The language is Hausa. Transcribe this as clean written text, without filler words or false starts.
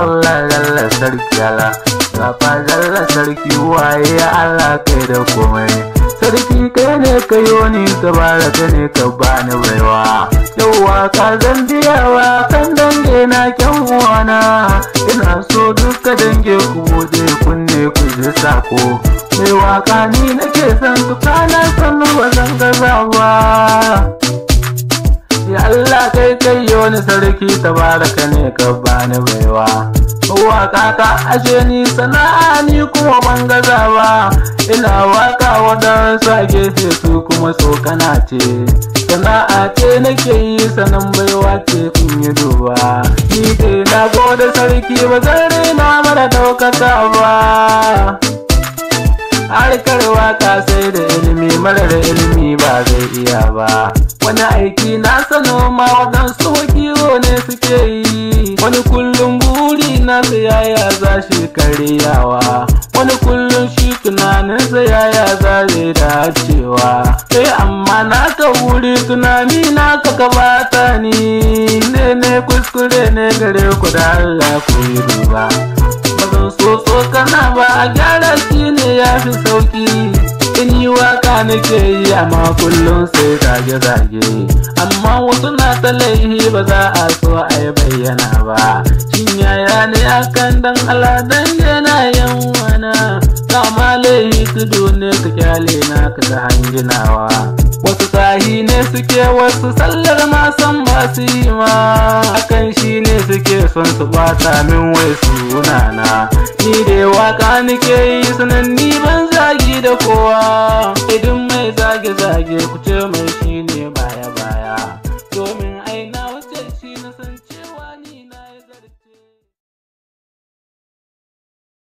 Allah jalla sarki Allah Gafa jalla sarki waye Allah kai da komai sarki kai ne ka yoni tabaraka ne ka bani baiwa yauwa ka zan biyawa kan dange na kyan uwana ina so duka dange ku bude kunne ku ji sako mai waka ni nake san su kana san ba zan gaza ba ya Allah kai kai yoni sarki tabaraka ne ka bani baiwa waka ka ashe ni sana'a ni kuma ban gaza ba ina waka wadansu a gefe su kuma tsokana ce sana'a ce nake yi sanan baiwa ce kun yi duba ni dai na gode sarki ba zan rena mara daukaka ba harkar waka sai da ilimi marar ilimi ba zai iya ba wani aiki na sano ma waɗansu kiwo ne suke yi wani kullum buri na yaya za shi karyawa wani kullum shi tunaninsa yaya za zai dacewa sai amma na ka wuri tunani na ka gabata ni ne kuskure ne gare ku da Allah ku yi duba bazan so kana ba a gyara shi ne ya fi sauki in yi waka nake yi amma kullum sai zage-zage amma wasu na ta laihi ba za a so a yi bayyana ba shin yaya ne akan dan aladan yana yanwana kama laihi tudu ne ka kyale na ka ta hanginawa wasu sahi ne suke wasu sallar ma san ba su yi ma akan shi ne suke son su bata min wai sunana ni dai waka nake yi sanan ni ban zagi da kowa idan mai zage-zage ku ce mai shi ne baya-baya domin aina wace shi na san